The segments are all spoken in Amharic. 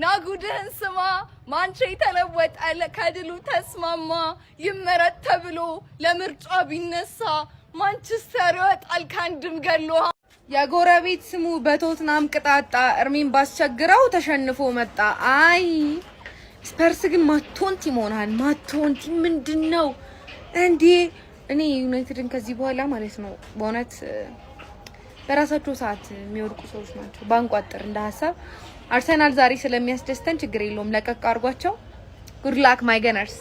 ናጉድህን ስማ ማንቼ ተለወጠ ከድሉ ተስማማ ይመረጥ ተብሎ ለምርጫ ቢነሳ ማንቸስተር ይወጣል ካንድም ገሎ የጎረቤት ስሙ በቶትናም ቅጣጣ እርሚን ባስቸግረው ተሸንፎ መጣ አይ ስፐርስ ግን ማቶንቲ ሆናል ማቶንቲ ምንድነው እንዴ እኔ ዩናይትድን ከዚህ በኋላ ማለት ነው በእውነት በራሳቸው ሰዓት የሚወድቁ ሰዎች ናቸው ባንቋጥር እንደ ሐሳብ አርሰናል ዛሬ ስለሚያስደስተን ችግር የለውም ለቀቅ አርጓቸው ጉድ ላክ ማይ ገነርስ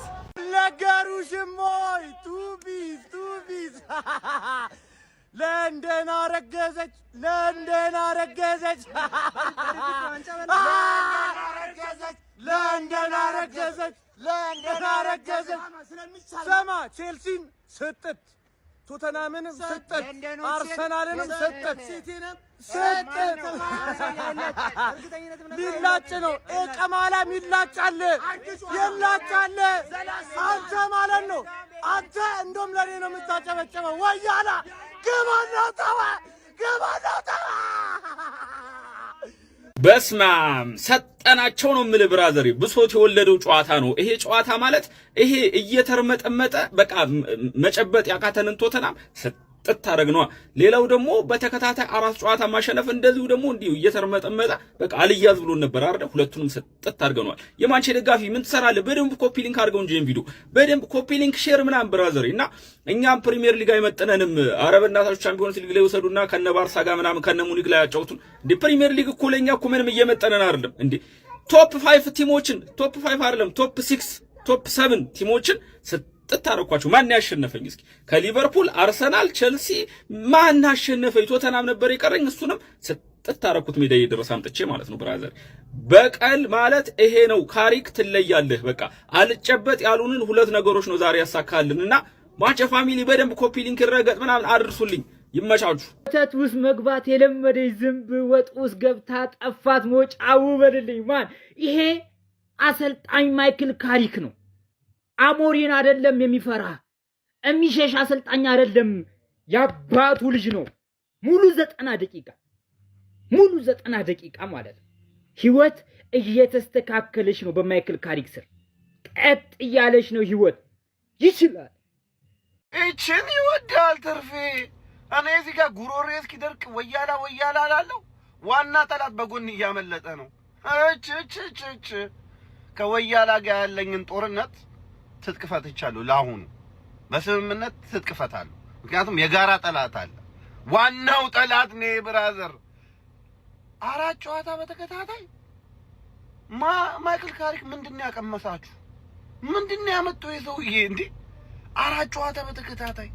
ለጋሩሽሞይ ቱቢስ ለንደን አረገዘች ለንደን አረገዘች ሰማ ቼልሲን ስጥት ቶተናምንም ስጥት አርሰናልንም ስጥት ስጥት ሊላጭ ነው ኤቀማላ ሚላጫለ ይላጫለ አንተ ማለት ነው አንተ እንደም ለኔ ነው የምታጨበጨበው ወያላ ገባናው ተዋ በስማም ሰጠናቸው ነው ምል ብራዘር ብሶት የወለደው ጨዋታ ነው ይሄ ጨዋታ ማለት ይሄ እየተርመጠመጠ በቃ መጨበጥ ያቃተንን ቶተናም ሰጥት አረግነዋ ሌላው ደግሞ በተከታታይ አራት ጨዋታ ማሸነፍ እንደዚሁ ደግሞ እንዲው እየተርመጠመጠ በቃ አልያዝ ብሎ ነበር አይደል ሁለቱንም ሰጥት አርገናል የማንቼ ደጋፊ ምን ትሰራለህ በደንብ ኮፒ ሊንክ አርገው እንጂ ቪዲዮ በደንብ ኮፒ ሊንክ ሼር ምናምን ብራዘር እና እኛም ፕሪሚየር ሊግ አይመጥነንም አረብናታችሁ ቻምፒዮንስ ሊግ ላይ ወሰዱና ከነባርሳ ጋር ምናምን ከነሙኒክ ላይ ያጫውቱን እንዴ ፕሪሚየር ሊግ እኮ ለኛ እኮ ምንም እየመጠነን አይደለም እንዴ ቶፕ 5 ቲሞችን ቶፕ 5 አይደለም ቶፕ 6 ቶፕ 7 ቲሞችን ተታረኳችሁ ማን ያሸነፈኝ እስኪ ከሊቨርፑል አርሰናል ቸልሲ ማን አሸነፈኝ ቶተናም ነበር የቀረኝ እሱንም ተታረኩት ሜዳ ይደረስ አምጥቼ ማለት ነው ብራዘር በቀል ማለት ይሄ ነው ካሪክ ትለያለህ በቃ አልጨበጥ ያሉንን ሁለት ነገሮች ነው ዛሬ ያሳካልንና ማንቸ ፋሚሊ በደንብ ኮፒ ሊንክ ረገጥ ምናምን አድርሱልኝ ይመቻቹ ወተት ውስጥ መግባት የለመደኝ ዝንብ ወጥ ውስጥ ገብታ ጠፋት ሞጫው በልልኝ ማን ይሄ አሰልጣኝ ማይክል ካሪክ ነው አሞሪን አይደለም የሚፈራ የሚሸሽ አሰልጣኝ አይደለም ያባቱ ልጅ ነው ሙሉ 90 ደቂቃ ማለት ህይወት እየተስተካከለች ነው በማይክል ካሪክ ስር ቀጥ እያለች ነው ህይወት ይችላል እቺን ይወዳል ትርፌ እኔ እዚህ ጋር ጉሮሬ እስኪደርቅ ወያላ አላለው ዋና ጠላት በጎን እያመለጠ ነው እቺ ከወያላ ጋር ያለኝን ጦርነት ትጥቅፈትቻለሁ ለአሁኑ በስምምነት ትጥቅፈታለሁ ምክንያቱም የጋራ ጠላት አለ ዋናው ጠላት ነው ብራዘር አራት ጨዋታ በተከታታይ ማይክል ካሪክ ምንድነው ያቀመሳችሁ ምንድነው ያመጣው የሰውዬ እንዴ አራት ጨዋታ በተከታታይ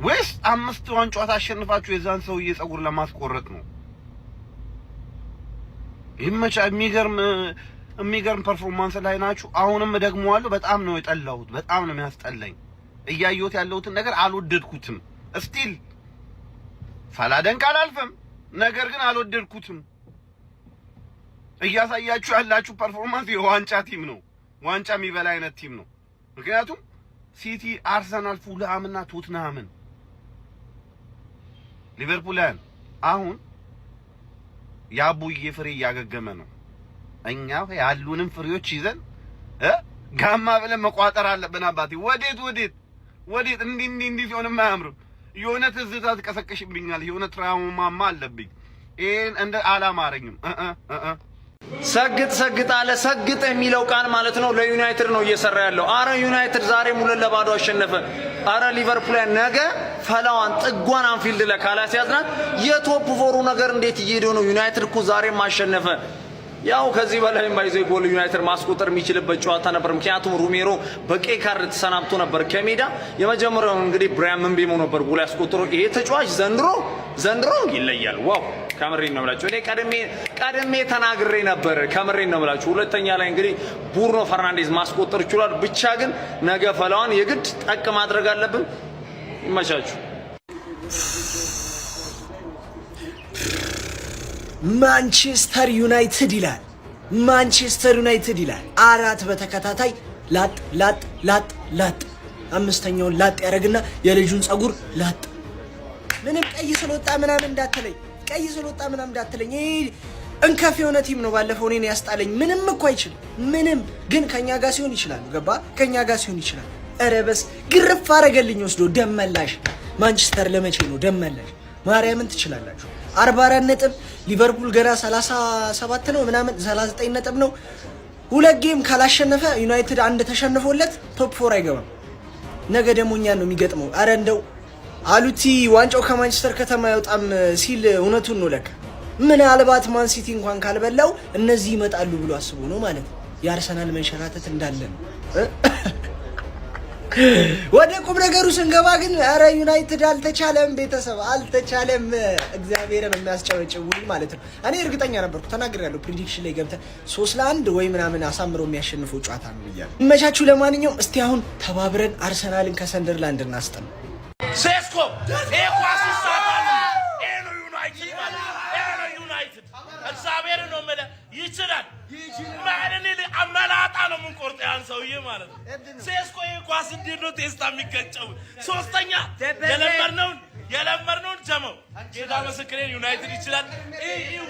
ወይስ 5 ጨዋታ አሸንፋችሁ የዛን ሰውዬ ጸጉር ለማስቆረጥ ነው ይመቻ የሚገርም ፐርፎርማንስ ላይ ናችሁ አሁንም ደግሞዋለሁ በጣም ነው የጠላሁት በጣም ነው የሚያስጠላኝ እያየሁት ያለሁትን ነገር አልወደድኩትም ስቲል ሳላደንቅ አላልፈም ነገር ግን አልወደድኩትም እያሳያችሁ ያላችሁ ፐርፎርማንስ የዋንጫ ቲም ነው ዋንጫ የሚበላ አይነት ቲም ነው ምክንያቱም ሲቲ አርሰናል ፉልሃምና ቶትናምን ሊቨርፑልን አሁን ያቡዬ ፍሬ ያገገመ ነው እኛ ያሉንም ፍሬዎች ይዘን ጋማ ብለን መቋጠር አለብን አባቴ ወዴት እንዲህ ሲሆን ማያምር የሆነ ትዝታ ተቀሰቀሽብኛል የሆነ ትራውማማ አለብኝ ይሄን እንደ አላማረኝም ሰግጥ አለ ሰግጥ የሚለው ቃል ማለት ነው ለዩናይትድ ነው እየሰራ ያለው አረ ዩናይትድ ዛሬ ሙሉ ለባዶ አሸነፈ አረ ሊቨርፑል ነገ ፈላዋን ጥጓን አንፊልድ ለካላሲያዝናት የቶፕ ፎሩ ነገር እንዴት እየሄደ ነው ዩናይትድ እኮ ዛሬ ማሸነፈ ያው ከዚህ በላይ ማይዘይ ጎል ዩናይትድ ማስቆጠር የሚችልበት ጨዋታ ነበር ምክንያቱም ሩሜሮ በቀይ ካርድ ተሰናብቶ ነበር ከሜዳ የመጀመሪያው እንግዲህ ብራያን ምንቤሞ ነበር ጎል ያስቆጠረው ይሄ ተጫዋች ዘንድሮ ይለያል ዋው ካሜሪን ነው ብላችሁ እኔ ቀደሜ ተናግሬ ነበር ካሜሪን ነው ብላችሁ ሁለተኛ ላይ እንግዲህ ቡርኖ ፈርናንዴዝ ማስቆጠር ይችላል ብቻ ግን ነገ ፈላዋን የግድ ጠቅ ማድረግ አለብን ይመቻችሁ ማንቸስተር ዩናይትድ ይላል አራት በተከታታይ ላጥ አምስተኛውን ላጥ ያረግና የልጁን ጸጉር ላጥ ምንም ቀይ ስለወጣ ምናምን እንዳትለኝ እንከፍ የሆነ ቲም ነው። ባለፈው እኔን ያስጣለኝ ምንም እኮ አይችልም። ምንም ግን ከኛ ጋር ሲሆን ይችላል። ገባ ከኛ ጋር ሲሆን ይችላል። ኧረ በስ ግርፍ አረገልኝ ወስዶ ደመላሽ። ማንቸስተር ለመቼ ነው ደመላሽ? ማርያምን ትችላላችሁ። 44 ነጥብ ሊቨርፑል ገና 37 ነው ምናምን 39 ነጥብ ነው። ሁለት ጌም ካላሸነፈ ዩናይትድ አንድ ተሸንፎለት ቶፕ 4 አይገባም። ነገ ደግሞ እኛን ነው የሚገጥመው። አረ እንደው አሉቲ ዋንጫው ከማንቸስተር ከተማ ያወጣም ሲል እውነቱን ነው ለካ። ምናልባት ማን ሲቲ እንኳን ካልበላው እነዚህ ይመጣሉ ብሎ አስቦ ነው ማለት ነው። የአርሰናል መንሸራተት እንዳለ ነው። ወደ ቁም ነገሩ ስንገባ ግን አረ ዩናይትድ አልተቻለም፣ ቤተሰብ አልተቻለም። እግዚአብሔርን የሚያስጨበጭቡ ማለት ነው። እኔ እርግጠኛ ነበርኩ ተናግሬያለሁ። ፕሪዲክሽን ላይ ገብተን 3-1 ወይ ምናምን አሳምሮ የሚያሸንፈው ጨዋታ ነው ብያለሁ። ይመቻችሁ። ለማንኛውም እስቲ አሁን ተባብረን አርሰናልን ከሰንደርላንድ እናስጠን። ሴስኮ ኤኳስ ይሳታል። ኤኖ ዩናይትድ እግዚአብሔር ነው ማለት ይችላል። ማለኔ አመላጣ ነው ምን ቆርጥ ያን ሰውዬ ማለት ነው። ሴስኮ ኤኳስ እንዴት ነው ቴስታ የሚገጨው? ሶስተኛ የለመርነውን ጀመው ጌታ መስክሬ ዩናይትድ ይችላል።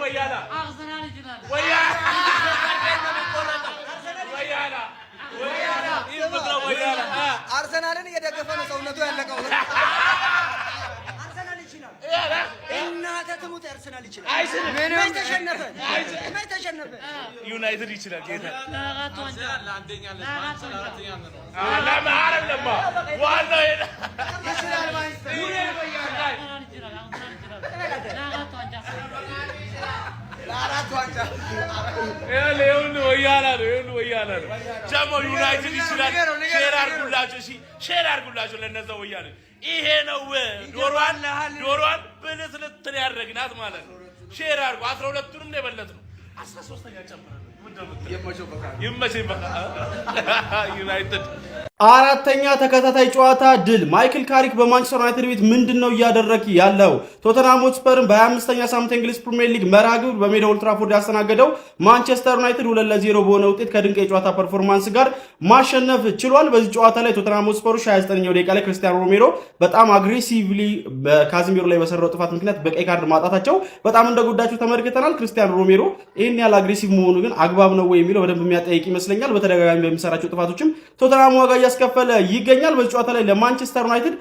ወያላ አርሰናል ይችላል። ወያላ አርሰናልን እየደገፈ ነው ሰውነቱ ያለቀው። አርሰናል ይችላል። እናተ ትሙት አርሰናል ይችላል። ምን ተሸነፈ? ዩናይትድ ይችላል። ጌታ ወያላ ነው ጀሞ ዩናይትድ ይችላል። ሼር አድርጉላቸው ለነዛ ወያኔ። ይሄ ነው ዶሮዋን ብልት ልትን ያደረግናት ማለት ነው። ሼር አድርጉ። 12ቱንም ነው የበለጥነው። 13ኛ ጨምረን ይመቸኝ በቃ ዩናይትድ አራተኛ ተከታታይ ጨዋታ ድል። ማይክል ካሪክ በማንቸስተር ዩናይትድ ቤት ምንድነው እያደረክ ያለው? ቶተንሃም ሆትስፐርን በ25ኛ ሳምንት እንግሊዝ ፕሪሚየር ሊግ መርሃ ግብር በሜዳ ኦልድ ትራፎርድ ያስተናገደው ማንቸስተር ዩናይትድ 2-0 በሆነ ውጤት ከድንቅ የጨዋታ ፐርፎርማንስ ጋር ማሸነፍ ችሏል። በዚህ ጨዋታ ላይ ቶተንሃም ሆትስፐሮች 29ኛው ደቂቃ ላይ ክርስቲያኖ ሮሜሮ በጣም አግሬሲቭሊ በካዚሚሮ ላይ በሰራው ጥፋት ምክንያት በቀይ ካርድ ማጣታቸው በጣም እንደጎዳቸው ተመልክተናል። ክርስቲያኖ ሮሜሮ ይህን ያህል አግሬሲቭ መሆኑ ግን አግባብ ነው ወይ የሚለው በደንብ የሚያጠይቅ ይመስለኛል። በተደጋጋሚ በሚሰራቸው ጥፋቶችም ቶተንሃም ዋጋ እያስከፈለ ይገኛል። በዚህ ጨዋታ ላይ ለማንቸስተር ዩናይትድ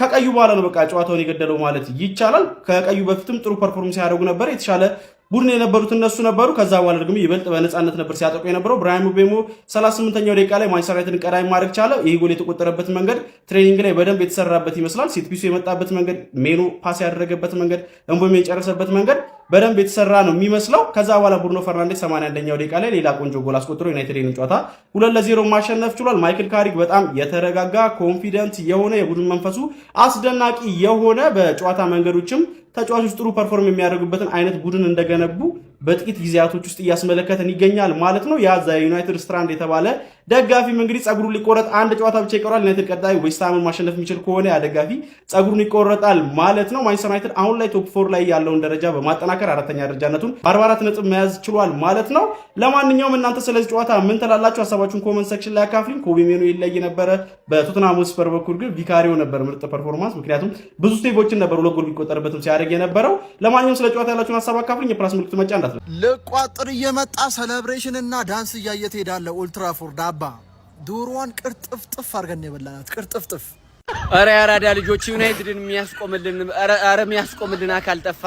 ከቀዩ በኋላ ነው በቃ ጨዋታውን የገደለው ማለት ይቻላል። ከቀዩ በፊትም ጥሩ ፐርፎርማንስ ያደርጉ ነበር። የተሻለ ቡድን የነበሩት እነሱ ነበሩ። ከዛ በኋላ ደግሞ ይበልጥ በነፃነት ነበር ሲያጠቁ የነበረው። ብራሂም ቤሞ 38ኛው ደቂቃ ላይ ማንቸስተር ዩናይትድን ቀዳሚ ማድረግ ቻለ። ይህ ጎል የተቆጠረበት መንገድ ትሬኒንግ ላይ በደንብ የተሰራበት ይመስላል። ሴት ፒሱ የመጣበት መንገድ፣ ሜኑ ፓስ ያደረገበት መንገድ፣ እንቦሜ የጨረሰበት መንገድ በደንብ የተሰራ ነው የሚመስለው። ከዛ በኋላ ብሩኖ ፈርናንዴስ 81ኛው ደቂቃ ላይ ሌላ ቆንጆ ጎል አስቆጥሮ ዩናይትድን ጨዋታ 2-0 ማሸነፍ ችሏል። ማይክል ካሪክ በጣም የተረጋጋ ኮንፊደንት የሆነ የቡድን መንፈሱ አስደናቂ የሆነ በጨዋታ መንገዶችም ተጫዋቾች ጥሩ ፐርፎርም የሚያደርጉበትን አይነት ቡድን እንደገነቡ በጥቂት ጊዜያቶች ውስጥ እያስመለከተን ይገኛል ማለት ነው። ያ ዩናይትድ ስትራንድ የተባለ ደጋፊም እንግዲህ ጸጉሩን ሊቆረጥ አንድ ጨዋታ ብቻ ይቀራል። ዩናይትድ ቀጣይ ዌስትሃምን ማሸነፍ የሚችል ከሆነ ያ ደጋፊ ጸጉሩን ይቆረጣል ማለት ነው። ማንቸስተር ዩናይትድ አሁን ላይ ቶፕ 4 ላይ ያለውን ደረጃ በማጠናከር አራተኛ ደረጃነቱን 44 ነጥብ መያዝ ችሏል ማለት ነው። ለማንኛውም እናንተ ስለዚህ ጨዋታ ምን ትላላችሁ? ሀሳባችሁን ኮመንት ሴክሽን ላይ አካፍሉኝ። ኮቢ ሜኑ ይለይ ነበረ። በቶተንሃም ሆትስፐር በኩል ግን ቪካሪዮ ነበር ምርጥ ፐርፎርማንስ፣ ምክንያቱም ብዙ ስቴቮችን ነበር ሁለት ጎል ቢቆጠርበትም ሲያደርግ የነበረው። ለማንኛውም ስለ ጨዋታ ያላችሁን ሀሳብ አካፍሉኝ። የፕላስ ምልክት መጫ እንዳትረሱ። ልቋጥር እየመጣ ሴሌብሬሽን እና ዳንስ እያየ ትሄዳለህ። ኦልድ ትራፎርድ አባ ዶሮዋን ቅርጥፍጥፍ አድርገን የበላናት ቅርጥፍጥፍ። አረ ያራዳ ልጆች ዩናይትድን የሚያስቆምልን አካል ጠፋ።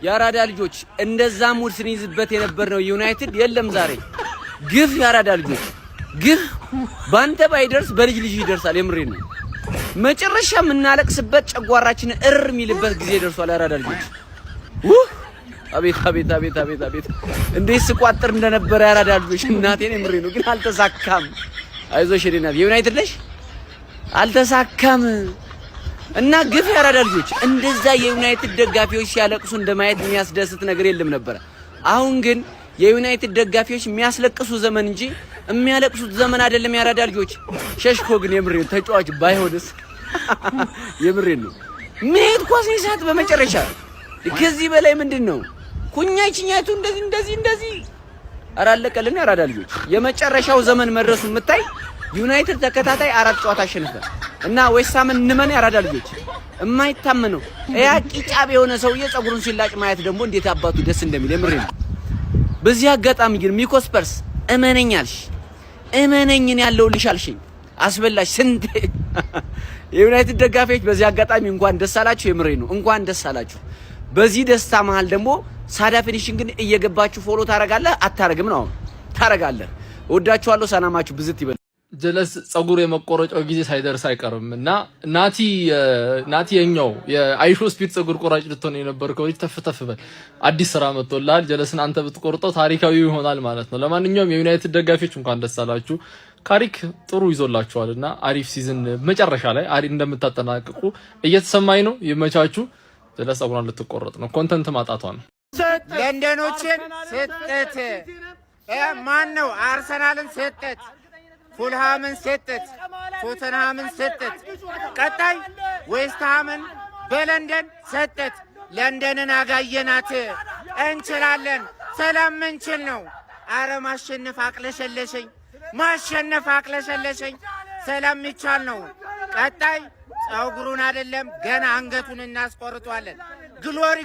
ያራዳ ልጆች እንደዛ ሙድ ስንይዝበት የነበርነው ዩናይትድ የለም ዛሬ። ግፍ ያራዳ ልጆች ግፍ ባንተ ባይደርስ በልጅ ልጅ ይደርሳል። የምሬን ነው። መጨረሻ የምናለቅስበት ጨጓራችን የሚልበት ጊዜ ደርሷል። ያራዳ ልጆች አቤት አቤት አቤት አቤት አቤት እንዴት ስቋጥር እንደነበረ ያራዳ ልጆች እናቴን የምሬን ነው። ግን አልተሳካም። አይዞሽ ሄደናል። የዩናይትድ ነሽ አልተሳካም። እና ግፍ ያራዳ ልጆች እንደዛ የዩናይትድ ደጋፊዎች ሲያለቅሱ እንደማየት የሚያስደስት ነገር የለም ነበር። አሁን ግን የዩናይትድ ደጋፊዎች የሚያስለቅሱ ዘመን እንጂ የሚያለቅሱት ዘመን አይደለም። ያራዳ ልጆች ሸሽኮ ግን የምሬን ተጫዋች ባይሆንስ የምሬን ነው። ሜት ኳስ ይሳት በመጨረሻ ከዚህ በላይ ምንድነው? ኩኛይችኛይቱ እንደዚህ አራለቀልን። ያራዳ ልጆች የመጨረሻው ዘመን መድረሱ የምታይ ዩናይትድ ተከታታይ 4 ጨዋታ አሸነፈ እና ዌስትሃምን እንመን። ያራዳ ልጆች የማይታመነው ያ ቂጫብ የሆነ ሰውዬ ጸጉሩን ሲላጭ ማየት ደግሞ እንዴት አባቱ ደስ እንደሚል የምሬን ነው። በዚህ አጋጣሚ ግን ሚኮስፐርስ እመነኛልሽ እመነኝን ያለውልሽ አልሽኝ አስበላሽ ስንት የዩናይትድ ደጋፊዎች በዚህ አጋጣሚ እንኳን ደስ አላችሁ የምሬ ነው እንኳን ደስ አላችሁ በዚህ ደስታ መሃል ደግሞ ሳዳ ፊኒሺንግን እየገባችሁ ፎሎ ታረጋለህ አታረግም ነው ታረጋለህ ወዳችኋለሁ ሰላማችሁ ብዝት ይበል ጀለስ ጸጉር የመቆረጫው ጊዜ ሳይደርስ አይቀርምና ናቲ የኛው የአይሾ ስፒድ ጸጉር ቆራጭ ልትሆን የነበርከው ልጅ ተፍተፍበል አዲስ ስራ መጥቶላል ጀለስን አንተ ብትቆርጠው ታሪካዊ ይሆናል ማለት ነው ለማንኛውም የዩናይትድ ደጋፊዎች እንኳን ደስ አላችሁ ካሪክ ጥሩ ይዞላችኋልና አሪፍ ሲዝን መጨረሻ ላይ እንደምታጠናቅቁ እየተሰማኝ ነው ይመቻችሁ ጀለስ ጸጉሯን ልትቆረጥ ነው ኮንተንት ማጣቷ ነው ለንደኖችን ሰጠት ማን ነው አርሰናልን ሰጠት ፉልሃምን ሰጠት ቶተንሃምን ሰጠት ቀጣይ ዌስትሃምን በለንደን ሰጠት ለንደንን አጋየናት እንችላለን ሰላም ምንችል ነው አረ ማሸነፍ አቅለሸለሸኝ ሰላም ይቻል ነው ቀጣይ ጸጉሩን አይደለም ገና አንገቱን እናስቆርጧለን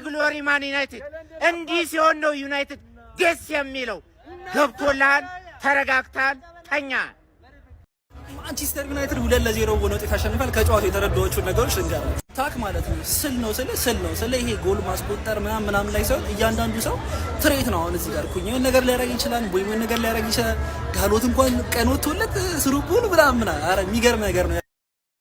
ግሎሪ ማን ዩናይትድ እንዲህ ሲሆን ነው ዩናይትድ ደስ የሚለው ገብቶልሃል ተረጋግተሃል ተኛ ማንቸስተር ዩናይትድ 2-0 በሆነ ውጤት አሸንፏል ከጨዋታው የተረዳኋቸው ነገሮች ልንገራችሁ ታክ ማለት ነው ስል ነው ይሄ ጎል ማስቆጠር ምናምን ላይ ሰው እያንዳንዱ ሰው ትሬት ነው አሁን እዚህ ጋር ኩኝ የሆነ ነገር ሊያደርግ ይችላል ወይ ምን ነገር ሊያደርግ ይችላል ጋሎት እንኳን ቀኖቶለት ስሩቡን ምናምን አረ የሚገርም ነገር ነው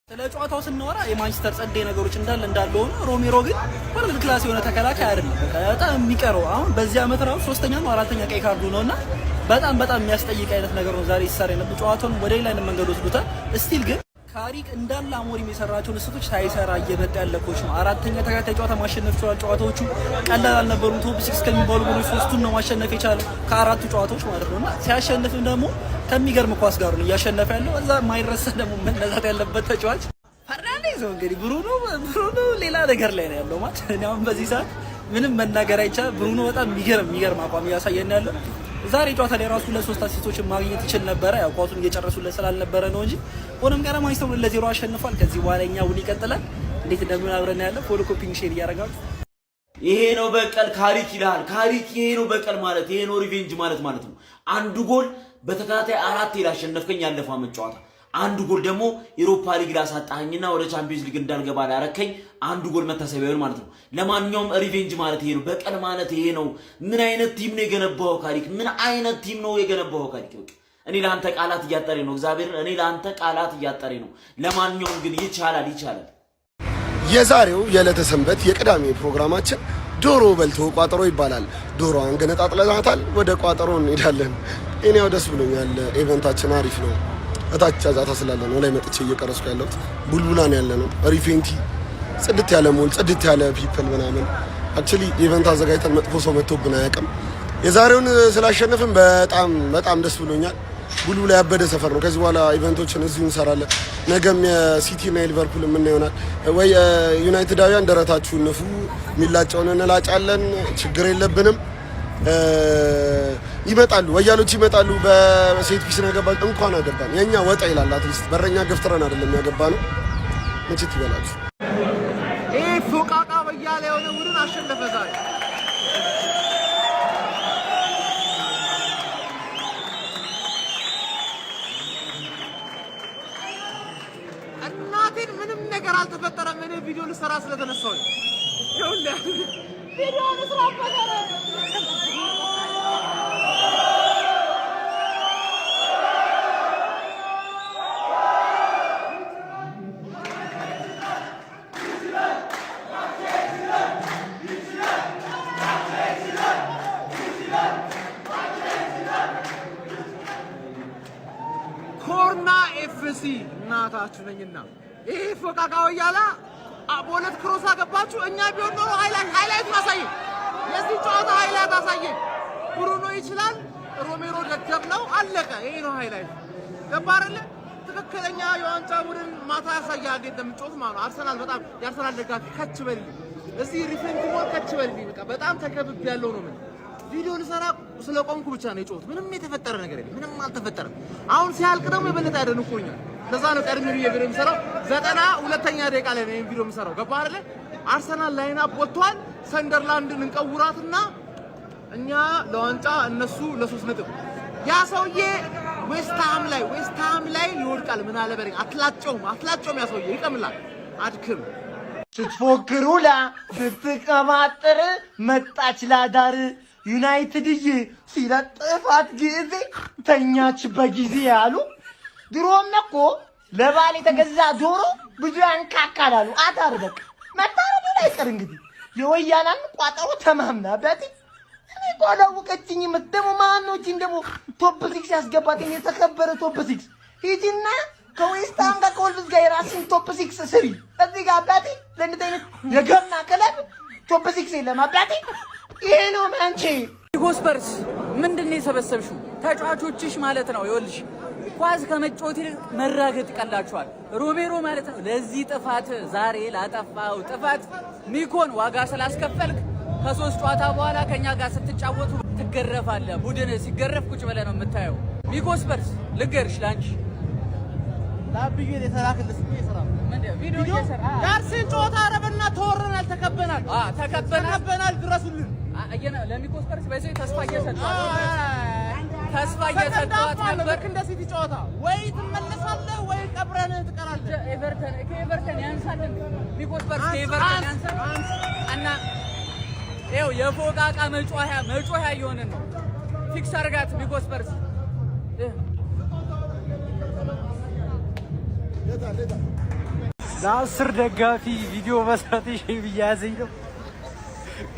ስለ ጨዋታው ስንወራ የማንቸስተር ጸዴ ነገሮች እንዳለ ሆኖ ሮሜሮ ግን ወርልድ ክላስ የሆነ ተከላካይ አይደለም በጣም የሚቀረው አሁን በዚህ አመት ራሱ 3ኛ ነው 4ኛ ቀይ ካርዱ ነውና በጣም የሚያስጠይቅ አይነት ነገር ነው ዛሬ ይሰራ የነበረው ጨዋታውን ወደ ሌላ አይነት መንገድ ወስዱታል ስቲል ግን ካሪክ እንዳለ አሞሪም የሰራቸውን ስህተቶች ሳይሰራ እየመጣ ያለ ኮች ነው 4ኛ ተከታታይ ጨዋታ ማሸነፍ ችሏል ጨዋታዎቹ ቀላል አልነበሩም ቶፕ 6 ከሚባሉ ቡድኖች 3ቱን ነው ማሸነፍ የቻለው ከአራቱ ጨዋታዎች ማለት ነውና ሲያሸንፍም ደግሞ ከሚገርም ኳስ ጋር ነው እያሸነፈ ያለው እዛ ማይረሳ ደግሞ መነሳት ያለበት ተጫዋች ፈርናንዴዝ ነው እንግዲህ ብሩኖ ሌላ ነገር ላይ ነው ያለው ማለት ነው አሁን በዚህ ሰዓት ምንም መናገር አይቻል ብሩኖ በጣም የሚገርም አቋም እያሳየን ያለው ዛሬ ጨዋታ ላይ ራሱ ለ3 አሲስቶችን ማግኘት ይችል ነበር ያው ኳሱን እየጨረሱለት ስላልነበረ ነው እንጂ ሆነም ጋር ማንቸስተር 2-0 አሸንፏል ከዚህ በኋላ እኛው ይቀጥላል እንዴት እንደምን አብረን ያለው ፎሎ ኮፒንግ ሼር ያደርጋሉ ይሄ ነው በቀል ካሪክ ይላል ካሪክ ይሄ ነው በቀል ማለት ይሄ ነው ሪቬንጅ ማለት ነው አንዱ ጎል በተከታታይ 4 ያሸነፍከኝ ያለፈው አመት ጨዋታ አንዱ ጎል ደግሞ ዩሮፓ ሊግ ላሳጣኸኝና ወደ ቻምፒየንስ ሊግ እንዳልገባ ያረከኝ አንዱ ጎል መታሰቢያ ይሆን ማለት ነው ለማንኛውም ሪቬንጅ ማለት ይሄ ነው በቀል ማለት ይሄ ነው ምን አይነት ቲም ነው የገነባው ካሪክ ምን አይነት ቲም ነው የገነባው ካሪክ እኔ ላንተ ቃላት እያጠሬ ነው እግዚአብሔር እኔ ላንተ ቃላት እያጠሬ ነው ለማንኛውም ግን ይቻላል የዛሬው የዕለተ ሰንበት የቅዳሜ ፕሮግራማችን ዶሮ በልቶ ቋጠሮ ይባላል ዶሮዋን ገነጣጥለናታል ወደ ቋጠሮ እንሄዳለን እኔው ደስ ብሎኛል ኢቨንታችን አሪፍ ነው እታች ጫጫታ ስላለ ነው ላይ መጥቼ እየቀረስኩ ያለሁት ቡልቡላ ነው ያለነው ሪፌንቲ ጽድት ያለ ሞል ጽድት ያለ ፒፕል ምናምን አክቹሊ ኢቨንት አዘጋጅተን መጥፎ ሰው መጥቶብን አያውቅም የዛሬውን ስላሸነፍን በጣም ደስ ብሎኛል ቡልቡላ ያበደ ሰፈር ነው ከዚህ በኋላ ኢቨንቶችን እዚሁ እንሰራለን ነገም የሲቲ እና ሊቨርፑል ምን ይሆናል ወይ ዩናይትዳውያን ደረታችሁን ንፉ ሚላጫውን እንላጫለን ችግር የለብንም ይመጣሉ ወያሎች ይመጣሉ በሴት ፒስ ነው ገባል እንኳን አገባን የኛ ወጣ ይላል አትሊስት በረኛ ገፍትረን አይደለም ያገባነው ምንጭት ይበላችሁ ፎቃቃ በያለ የሆነ ቡድን አሸነፈ ዛሬ እናቴን ምንም ነገር አልተፈጠረም እኔ ቪዲዮ ልሰራ ስለተነሳው ይሁን ቪዲዮ ልሰራ ፈቀረ ኮርና ኤፍሲ እናታችሁ ነኝና ይሄ ፎቃቃው ያላ በሁለት ክሮስ አገባችሁ እኛ ቢሆን ኖሮ ሃይላይት ማሳየን የዚህ ጨዋታ ሃይላይት አሳየን ብሩኖ ይችላል ሮሜሮ ደደብ ነው አለቀ ይሄ ነው ሃይላይት ገባ አይደለ ትክክለኛ የዋንጫ ቡድን ማታ ያሳያል እንዴት እንደምትጮት ማለት አርሰናል በጣም ያርሰናል ደጋፊ ከች በልኝ እዚህ ሪፍሬንት ሞል ከች በልኝ በቃ በጣም ተከብብ ያለው ነው ምን ቪዲዮ ልሰራ ስለቆምኩ ብቻ ነው የጮት ምንም የተፈጠረ ነገር የለም ምንም አልተፈጠረም አሁን ሲያልቅ ደግሞ የበለጠ ያደንቁኛል ለዛ ነው ቀድሜ ቪዲዮ የምሰራው 92ኛ ደቂቃ ላይ ነው ቪዲዮ የምሰራው ገባ አይደለ አርሰናል ላይን አፕ ወጥቷል ሰንደርላንድን እንቀውራትና እኛ ለዋንጫ እነሱ ለ3 ነጥብ። ያ ሰውዬ ዌስትሃም ላይ ይወድቃል። ምን አለ በረኝ አትላጨውም ያ ሰውዬ ይቀምላል። አድክም ስትፎክሩላ ስትቀባጥር መጣች ላዳር ዩናይትድዬ ሲለጥፋት ጊዜ ተኛች በጊዜ ያሉ ድሮም እኮ ለባል የተገዛ ዶሮ ብዙ ያንካካላሉ። አዳር በቃ መታረዱ ላይ ቀር እንግዲህ የወያናን ቋጠሮ ተማምናበት እኔ ቆላውቀችኝ ምትደሙ ማኖችን ደሞ ቶፕ 6 ያስገባት የተከበረ ቶፕ 6 ሂጂና ከዌስትሃም ጋር ከወልቭስ ጋር የራስን ቶፕ 6 ስሪ። እዚህ ጋር አባቴ ለእንደዚህ አይነት የገና ክለብ ቶፕ 6 የለም አባቴ። ይሄ ነው ማንቼ ጎስፐርስ ምንድነው የሰበሰብሽው? ተጫዋቾችሽ ማለት ነው። ይኸውልሽ ኳስ ከመጫወት ይልቅ መራገጥ ይቀላችኋል። ሮሜሮ ማለት ነው ለዚህ ጥፋት ዛሬ ላጠፋው ጥፋት ሚኮን ዋጋ ስላስከፈልክ ከ3 ጨዋታ በኋላ ከኛ ጋር ስትጫወቱ ትገረፋለህ። ቡድን ሲገረፍ ቁጭ ብለህ ነው የምታየው። ሚኮስፐርስ ልገርሽ ላንቺ ላብዬ የተላከልስ ይሰራ ቪዲዮ ይሰራ ያርሲን ጨዋታ አረበና ተወረናል። ተከበናል ድረሱልን። ለሚኮስፐርስ በዚህ ተስፋ እየሰጠዋት ነበር። እንደ ሲቲ ጨዋታ ወይ ትመለሳለህ ወይ ቀብረን ትቀራለህ። ከኤቨርተን ያንሳል። ሚኮስፐርስ ከኤቨርተን ያንሳል እና ይኸው የፎቃቃ መጮያ እየሆንን ነው። ፊክስ አድርጋት ሚኮስፐርስ። ለ10 ደጋፊ ቪዲዮ መስራት ብያዘኝ ነው፣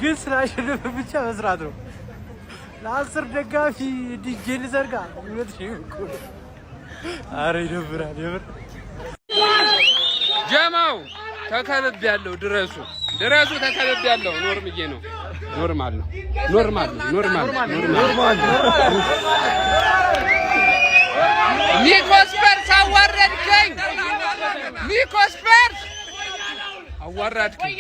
ግን ስላሸነፈ ብቻ መስራት ነው። ለ10 ደጋፊ ዲጄ ልዘርጋ ሁለት ሺህ እኮ። ኧረ ይደብራል የምር። ጀማው ተከብቤያለሁ። ድረሱ ተከብቤያለሁ። ኖርምዬ ነው። ኖርማል ነው። ሚኮስፐርስ አዋረድከኝ። ሚኮስፐርስ አዋረድከኝ።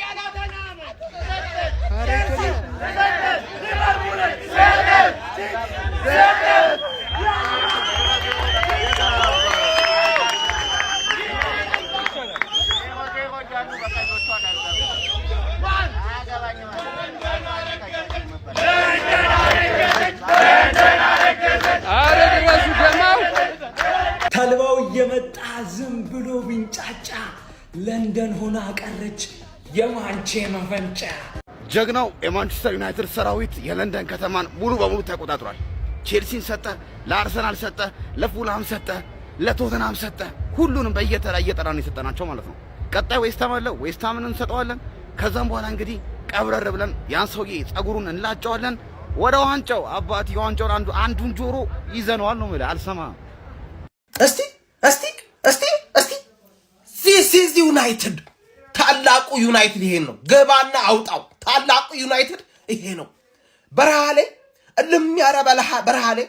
ተልባው እየመጣ ዝም ብሎ ቢንጫጫ ለንደን ሆና ቀረች የማንቼ መፈንጫ። ጀግናው የማንቸስተር ዩናይትድ ሰራዊት የለንደን ከተማን ሙሉ በሙሉ ተቆጣጥሯል። ቼልሲን ሰጠ፣ ለአርሰናል ሰጠ፣ ለፉልሃም ሰጠ፣ ለቶተንሃም ሰጠ። ሁሉንም በየተራ እየጠራን የሰጠናቸው ማለት ነው። ቀጣይ ዌስትሃም አለ፣ ዌስትሃምን እንሰጠዋለን። ከዛም በኋላ እንግዲህ ቀብረር ብለን ያን ሰውዬ ጸጉሩን እንላጨዋለን። ወደ ዋንጫው አባቴ የዋንጫውን አንዱን ጆሮ ይዘነዋል ነው ማለት አልሰማ። እስቲ this is ዩናይትድ። ታላቁ ዩናይትድ ይሄ ነው። ገባና አውጣው። ታላቁ ዩናይትድ ይሄ ነው። በረሃ ላይ እልም ያለ በረሃ ላይ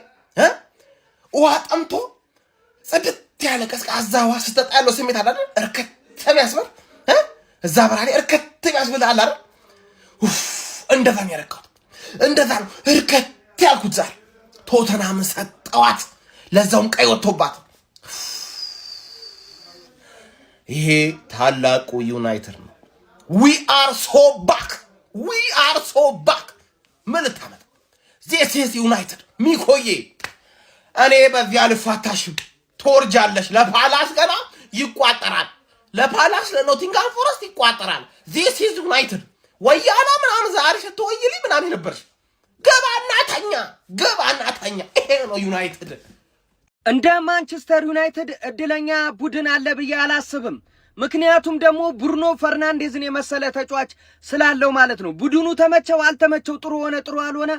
ውሃ ጠምቶ ጽድት ያለ ቀዝቃዛ ውሃ ስትጠጣ ያለው ስሜት አለ አይደል? እርከት ቢያስብል እዛ በረሃ ላይ እርከት ቢያስብል አለ አይደል? እንደዛ ነው ያረካሁት። እንደዛ ነው እርከት ያልኩት። ዛሬ ቶተንሃምን ሰጠዋት፣ ለዛውም ቀይ ወጥቶባት። ይሄ ታላቁ ዩናይትድ ነው። we are so back ምን ልታመጣ? this is ዩናይትድ። ሚኮዬ እኔ በዚያ ልፋታሽም ትወርጃለሽ። ለፓላስ ገና ይቋጠራል። ለፓላስ ለኖቲንጋም ፎረስት ይቋጠራል። this is ዩናይትድ። ወያላ ምናምን ዛሬ ስትወይልኝ ምናምን ነበርሽ። ገባና ተኛ። ይሄ ነው ዩናይትድ። እንደ ማንቸስተር ዩናይትድ እድለኛ ቡድን አለ ብዬ አላስብም። ምክንያቱም ደግሞ ብሩኖ ፈርናንዴዝን የመሰለ ተጫዋች ስላለው ማለት ነው። ቡድኑ ተመቸው አልተመቸው፣ ጥሩ ሆነ ጥሩ አልሆነ፣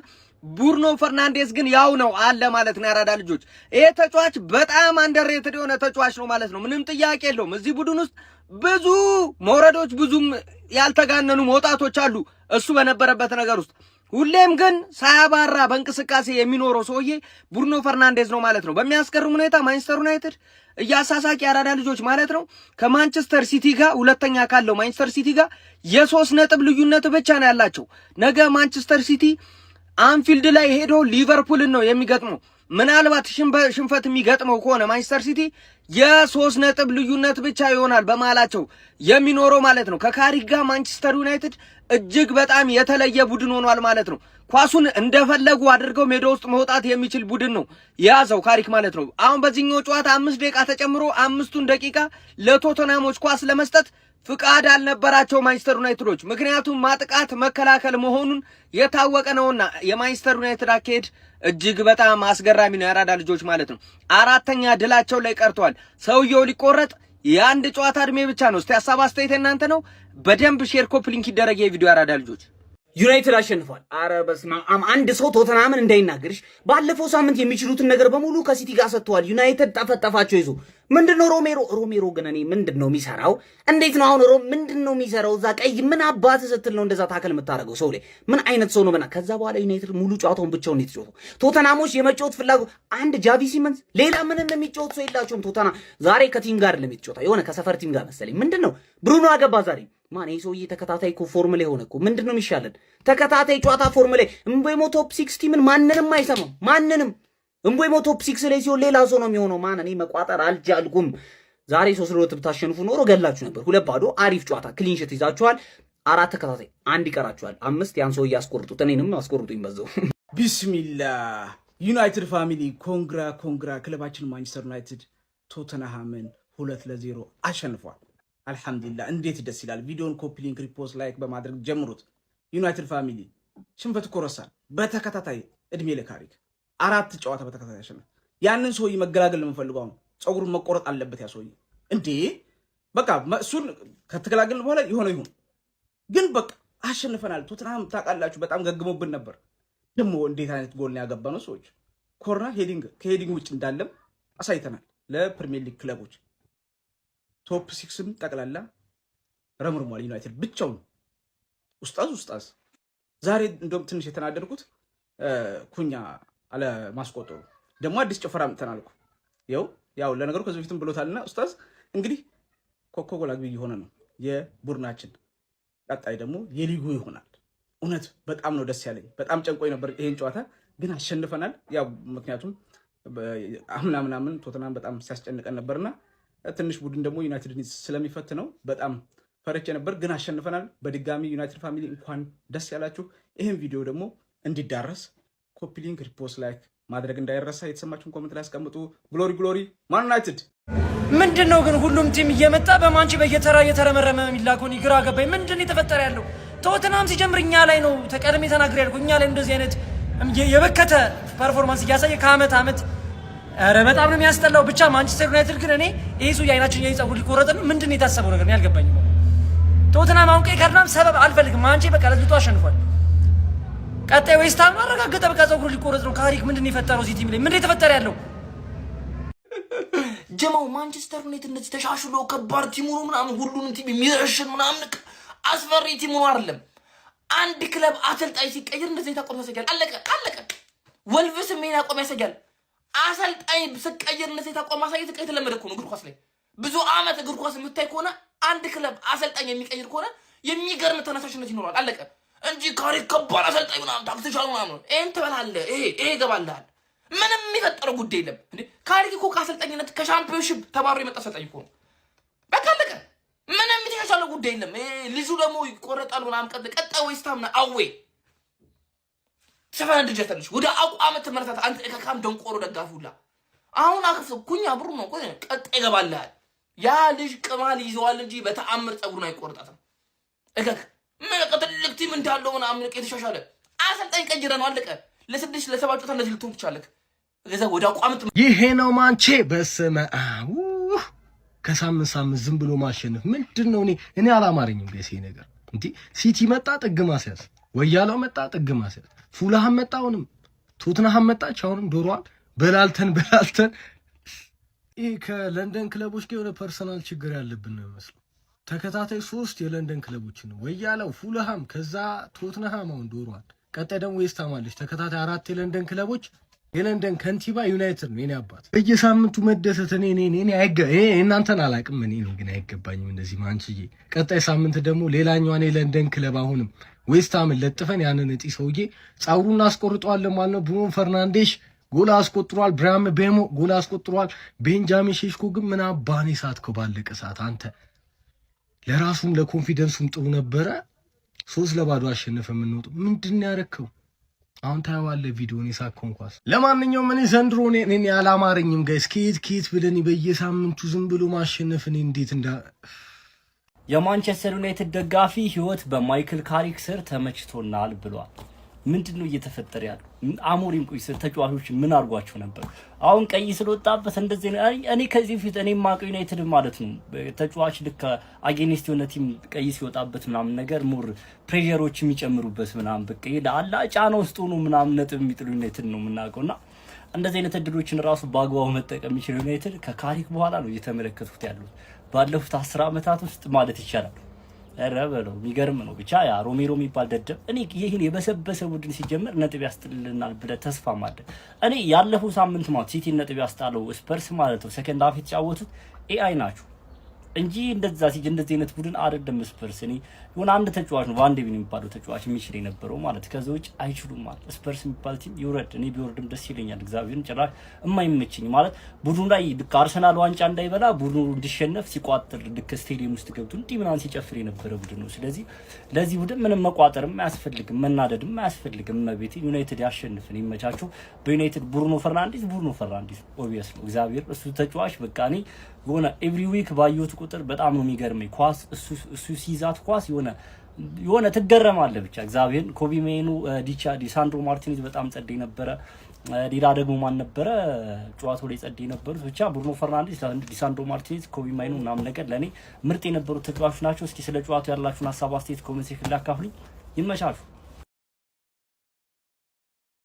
ብሩኖ ፈርናንዴዝ ግን ያው ነው አለ ማለት ነው። ያራዳ ልጆች ይሄ ተጫዋች በጣም አንደርሬትድ የሆነ ተጫዋች ነው ማለት ነው። ምንም ጥያቄ የለውም። እዚህ ቡድን ውስጥ ብዙ መውረዶች፣ ብዙም ያልተጋነኑ መውጣቶች አሉ እሱ በነበረበት ነገር ውስጥ። ሁሌም ግን ሳያባራ በእንቅስቃሴ የሚኖረው ሰውዬ ብሩኖ ፈርናንዴዝ ነው ማለት ነው። በሚያስገርም ሁኔታ ማንቸስተር ዩናይትድ እያሳሳቂ ያራዳ ልጆች ማለት ነው ከማንቸስተር ሲቲ ጋር ሁለተኛ ካለው ማንቸስተር ሲቲ ጋር የ3 ነጥብ ልዩነት ብቻ ነው ያላቸው። ነገ ማንቸስተር ሲቲ አንፊልድ ላይ ሄዶ ሊቨርፑልን ነው የሚገጥመው። ምናልባት ሽንፈት የሚገጥመው ከሆነ ማንቸስተር ሲቲ የ3 ነጥብ ልዩነት ብቻ ይሆናል በመሃላቸው የሚኖረው ማለት ነው። ከካሪክ ጋር ማንቸስተር ዩናይትድ እጅግ በጣም የተለየ ቡድን ሆኗል ማለት ነው። ኳሱን እንደፈለጉ አድርገው ሜዳ ውስጥ መውጣት የሚችል ቡድን ነው የያዘው ካሪክ ማለት ነው። አሁን በዚህኛው ጨዋታ 5 ደቂቃ ተጨምሮ 5ቱን ደቂቃ ለቶተናሞች ኳስ ለመስጠት ፍቃድ አልነበራቸው ማንቸስተር ዩናይትዶች። ምክንያቱም ማጥቃት መከላከል መሆኑን የታወቀ ነውና የማንቸስተር ዩናይትድ አካሄድ እጅግ በጣም አስገራሚ ነው። ያራዳ ልጆች ማለት ነው 4ኛ ድላቸው ላይ ቀርተዋል። ሰውየው ሊቆረጥ የአንድ ጨዋታ እድሜ ብቻ ነው። እስቲ ሐሳብ አስተያየት እናንተ ነው። በደንብ ሼር ኮፕ ሊንክ ይደረግ የቪዲዮ ያራዳ ልጆች። ዩናይትድ አሸንፏል። አረ በስመ አብ! አንድ ሰው ቶተናምን እንዳይናገርሽ። ባለፈው ሳምንት የሚችሉትን ነገር በሙሉ ከሲቲ ጋር ሰጥተዋል። ዩናይትድ ጠፈጠፋቸው ይዞ። ምንድነው ሮሜሮ ግን እኔ ምንድነው የሚሰራው? እንዴት ነው አሁን ምንድነው የሚሰራው? እዛ ቀይ ምን አባት ስትል ነው እንደዛ ታከል የምታደርገው ሰው ላይ? ምን አይነት ሰው ነው? ከዛ በኋላ ዩናይትድ ሙሉ ጨዋታውን ብቻውን የተጫወተው። ቶተናሞች የመጫወት ፍላጎት አንድ ጃቪ ሲመንስ፣ ሌላ ምንም የሚጫወት ሰው የላቸውም። ቶተና ዛሬ ከቲም ጋር ለሚጫወታ የሆነ ከሰፈር ቲም ጋር መሰለኝ። ምንድነው ብሩኖ አገባ ዛሬ። ማን ይሄ ሰውዬ ተከታታይ እኮ ፎርም ላይ ሆነ እኮ። ምንድነው የሚሻለን? ተከታታይ ጨዋታ ፎርም ላይ እምቦይሞ ቶፕ 6 ቲምን ማንንም አይሰማም። ማንንም እምቦይሞ ቶፕ 6 ላይ ሲሆን ሌላ ሰው ነው የሚሆነው። ማን እኔ መቋጠር አልቻልኩም። ዛሬ 3-2 ብታሸንፉ ኖሮ ገላችሁ ነበር። 2-0 አሪፍ ጨዋታ ክሊንሽት ይዛችኋል። 4 ተከታታይ 1 ይቀራችኋል። 5 ያን ሰውዬ አስቆርጡት፣ እኔንም አስቆርጡኝ በዛው። ቢስሚላህ ዩናይትድ ፋሚሊ ኮንግራ። ክለባችን ማንቸስተር ዩናይትድ ቶተንሃምን 2-0 አሸንፏል። አልሐምዱሊላህ እንዴት ደስ ይላል። ቪዲዮን ኮፒ ሊንክ፣ ሪፖስት፣ ላይክ በማድረግ ጀምሩት። ዩናይትድ ፋሚሊ ሽንፈት እኮ ረሳን። በተከታታይ እድሜ ለካሪክ 4 ጨዋታ በተከታታይ አሸነፈ። ያንን ሰውዬ መገላገል ነው የምፈልገው። አሁን ፀጉሩን መቆረጥ አለበት ያ ሰውዬ እንዴ። በቃ እሱን ከተገላገልን በኋላ ይሁን ግን በቃ አሸንፈናል። ቶተንሃም ታውቃላችሁ በጣም ገግሞብን ነበር። ደግሞ እንዴት አይነት ጎል ነው ያገባነው ሰዎች። ኮርነር ከሄዲንግ ውጭ እንዳለም አሳይተናል ለፕሪሚየር ሊግ ክለቦች። ቶፕ 6ም ጠቅላላ ረምርሟል። ዩናይትድ ብቻውን ኡስታዝ ዛሬ እንደውም ትንሽ የተናደድኩት ኩኛ አለ ማስቆጠሩ። ደግሞ አዲስ ጭፈራ አምጥተናል እኮ ያው ለነገሩ ከዚህ በፊትም ብሎታልና ኡስታዝ እንግዲህ ኮከብ ጎል አግቢ የሆነ ነው የቡድናችን። ቀጣይ ደግሞ የሊጉ ይሆናል። እውነት በጣም ነው ደስ ያለኝ። በጣም ጨንቆኝ ነበር ይሄን ጨዋታ ግን አሸንፈናል። ያው ምክንያቱም ምናምን ቶተንሃም በጣም ሲያስጨንቀን ነበርና ትንሽ ቡድን ደግሞ ዩናይትድን ስለሚፈትነው በጣም ፈርቼ ነበር ግን አሸንፈናል። በድጋሚ ዩናይትድ ፋሚሊ እንኳን ደስ ያላችሁ። ይህን ቪዲዮ ደግሞ እንዲዳረስ ኮፒ ሊንክ፣ ሪፖስት፣ ላይክ ማድረግ እንዳይረሳ። የተሰማችሁን ኮሜንት ላይ አስቀምጡ። ግሎሪ ማን ዩናይትድ። ምንድነው ግን ሁሉም ቲም እየመጣ በማንቺ በየተራ እየተረመረመ የሚላከውን ግራ ገባኝ። ምንድን የተፈጠረ ያለው? ቶተንሃም ሲጀምር እኛ ላይ ነው ተቀድሜ ተናግሬ ያልኩ። እኛ ላይ እንደዚህ አይነት የበከተ ፐርፎርማንስ እያሳየ ከአመት አመት ኧረ በጣም ነው የሚያስጠላው። ብቻ ማንቸስተር ዩናይትድ ግን እኔ ይሄ ሰው አይናችን ፀጉር ሊቆረጥ ነው። ምንድን የታሰበው ነገር ነው ያልገባኝም። ቶተንሃም አሁን ቀይ ካርድ ምናምን ሰበብ አልፈልግም። ማንቼ በቃ ለዝቶ አሸንፏል። ቀጣይ ዌስትሃም አረጋገጠ በቃ ፀጉር ሊቆረጥ ነው። ካሪክ ምንድን የፈጠረው እዚህ ቲም ላይ ምንድን የተፈጠረ ያለው? ጀማው ማንቸስተር ዩናይትድ እንደዚህ ተሻሽሎ ከባድ ቲሙ ነው ምናምን ሁሉንም ቲም የሚረሽን ምናምን አስፈሪ ቲሙ ነው አይደለም። አንድ ክለብ አሰልጣኝ ሲቀየር እንደዚህ ታቆም ያሰጋል። አለቀ። ወልቭስ ምን ያቆም ያሰጋል። አሰልጣኝ ሲቀየር እንደዚህ ታቆም ማሳየት የተለመደ እኮ ነው እግር ኳስ ላይ። ብዙ አመት እግር ኳስ የምታይ ከሆነ አንድ ክለብ አሰልጣኝ የሚቀይር ከሆነ የሚገርም ተነሳሽነት ይኖራል። አለቀ እንጂ ካሪክ ከባድ አሰልጣኝ ምናምን ታክቲሻል ምናምን ይሄን ትበላለህ፣ ይሄ ይገባልሃል። ምንም የሚፈጠረው ጉዳይ የለም እንዴ። ካሪክ እኮ ከአሰልጣኝነት ከሻምፒዮንሺፕ ተባሮ የመጣ አሰልጣኝ እኮ ነው። በቃ አለቀ። ምንም የተሻሻለ ጉዳይ የለም። ልጁ ደግሞ ይቆረጣል ምናምን ቀጣይ ዌስትሃም ነው አዌ ሰፈን ድጀተልሽ ወደ አቋም ተመረታት። አንተ ከካም ደንቆሮ ደጋፊ ሁላ አሁን አክፍ ኩኛ ብሩ ነው ቆይ ቀጣይ ይገባልሃል። ያ ልጅ ቅማል ይዘዋል እንጂ በተአምር ፀጉሩን አይቆርጣትም። ምን ትልቅ ቲም እንዳለው ምናምን የተሻሻለ አሰልጣኝ ቀይረ ነው አለቀ። ለ6 ለ7 ጨዋታ እንደዚህ ልትሆን ትችላለህ። ከዛ ወደ አቋም ይሄ ነው ማንቼ። በስመ አብ ከሳምንት ዝም ብሎ ማሸነፍ ምንድነው? እኔ አላማረኝም ገሴ ነገር እንዴ። ሲቲ መጣ ጥግ ማስያዝ፣ ወያለው መጣ ጥግ ማስያዝ፣ ፉልሃም መጣ፣ አሁንም ቶትንሃም መጣች፣ አሁንም ዶሮዋል በላልተን ይሄ ከለንደን ክለቦች ጋር የሆነ ፐርሰናል ችግር ያለብን ነው የሚመስለው። ተከታታይ 3 የለንደን ክለቦች ነው ወያለው፣ ፉልሃም፣ ከዛ ቶትንሃም፣ አሁን ዶሮዋል፣ ቀጣይ ደግሞ ዌስትሃም አለች። ተከታታይ 4 የለንደን ክለቦች። የለንደን ከንቲባ ዩናይትድ ነው። እኔ አባት በየሳምንቱ መደሰት እኔ እናንተን አላቅም። እኔ ግን አይገባኝም እንደዚህ ማንችዬ። ቀጣይ ሳምንት ደግሞ ሌላኛዋን የለንደን ክለብ አሁንም ዌስትሃምን ለጥፈን ያንን እጢ ሰውዬ ጻውሩን አስቆርጠዋለን ማለት ነው። ብሩኖ ፈርናንዴሽ ጎል አስቆጥሯል። ብራም ቤሞ ጎል አስቆጥሯል። ቤንጃሚን ሼሽኮ ግን ምን አባኔ ሳትከው ባለቀ ሰዓት አንተ ለራሱም ለኮንፊደንሱም ጥሩ ነበረ። 3-0 አሸነፈ። የምንወጣው ምንድነው ያረከው? አሁን ታያዋለህ ቪዲዮን የሳከውን ኳስ። ለማንኛውም እኔ ዘንድሮ እኔ አላማረኝም ጋይስ። ከየት ብለን በየሳምንቱ ዝም ብሎ ማሸነፍ እኔ እንዴት እንዳ የማንቸስተር ዩናይትድ ደጋፊ ህይወት በማይክል ካሪክ ስር ተመችቶናል ብሏል። ምንድነው እየተፈጠረ ያለው? አሞሪም ቆይ ተጫዋቾች ምን አርጓቸው ነበር? አሁን ቀይ ስለወጣበት እንደዚህ እኔ ከዚህ ፊት እኔ ማቀው ዩናይትድ ማለት ነው ተጫዋች ልክ አጌንስት የሆነ ቲም ቀይ ሲወጣበት ምናምን ነገር ሞር ፕሬሸሮች የሚጨምሩበት ምናምን በቃ አላ ጫና ውስጥ ሆኖ ምናምን ነጥብ የሚጥሉ ዩናይትድ ነው የምናውቀውና እንደዚህ አይነት እድሎችን ራሱ በአግባቡ መጠቀም የሚችል ዩናይትድ ከካሪክ በኋላ ነው እየተመለከቱት ያሉት ባለፉት 10 ዓመታት ውስጥ ማለት ይቻላል። ረበለው የሚገርም ነው። ብቻ ያ ሮሜሮ የሚባል ደደብ እኔ ይሄን የበሰበሰ ቡድን ሲጀምር ነጥብ ያስጥልልናል ብለ ተስፋ ማድረግ እኔ ያለፈው ሳምንት ማለት ሲቲ ነጥብ ያስጣለው ስፐርስ ማለት ነው ሰከንድ ሃፍ የተጫወቱት ኤአይ ናቸው እንጂ እንደዛ እንደዚህ አይነት ቡድን አይደለም ስፐርስ። እኔ የሆነ አንድ ተጫዋች ነው ቫን ደ ቬን የሚባለው ተጫዋች የሚችል የነበረው ማለት ከዛው ውጭ አይችሉም ማለት ስፐርስ የሚባል ቲም ይወርድ እኔ ቢወርድም ደስ ይለኛል። እግዚአብሔርን ጭራሽ የማይመችኝ ማለት ቡድኑ ላይ ልክ አርሰናል ዋንጫ እንዳይበላ ቡድኑ እንዲሸነፍ ሲቋጥር ልክ ስቴዲየም ውስጥ ገብቶ እንዲህ ምናምን ሲጨፍር የነበረ ቡድን ነው። ስለዚህ ለዚህ ቡድን ምንም መቋጠርም አያስፈልግም መናደድም አያስፈልግም። መቤት ዩናይትድ ያሸንፍን ይመቻቸው። በዩናይትድ ብሩኖ ፈርናንዲስ ኦብቪየስ ነው እግዚአብሔር እሱ ተጫዋች በቃ እኔ የሆነ ኤቭሪ ዊክ ባየሁት ቁጥር በጣም ነው የሚገርመኝ። ኳስ እሱ ሲይዛት ኳስ የሆነ ትገረማለህ ብቻ እግዚአብሔር። ኮቢ ሜኑ ዲሳንድሮ ማርቲኔዝ በጣም ጸደይ ነበረ። ሌላ ደግሞ ማን ነበረ ጨዋታው ላይ ጸደይ ነበሩት ብቻ ብሩኖ ፈርናንዲስ፣ ዲሳንድሮ ማርቲኔዝ፣ ኮቢ ሜኑ ምናምን ነገር ለኔ ምርጥ የነበሩት ተጫዋቾች ናቸው። እስኪ ስለ ጨዋታው ያላችሁን ሀሳብ አስተያየት ኮሜንት ሴክሽን ላይ አካፍሉኝ። ይመቻችሁ።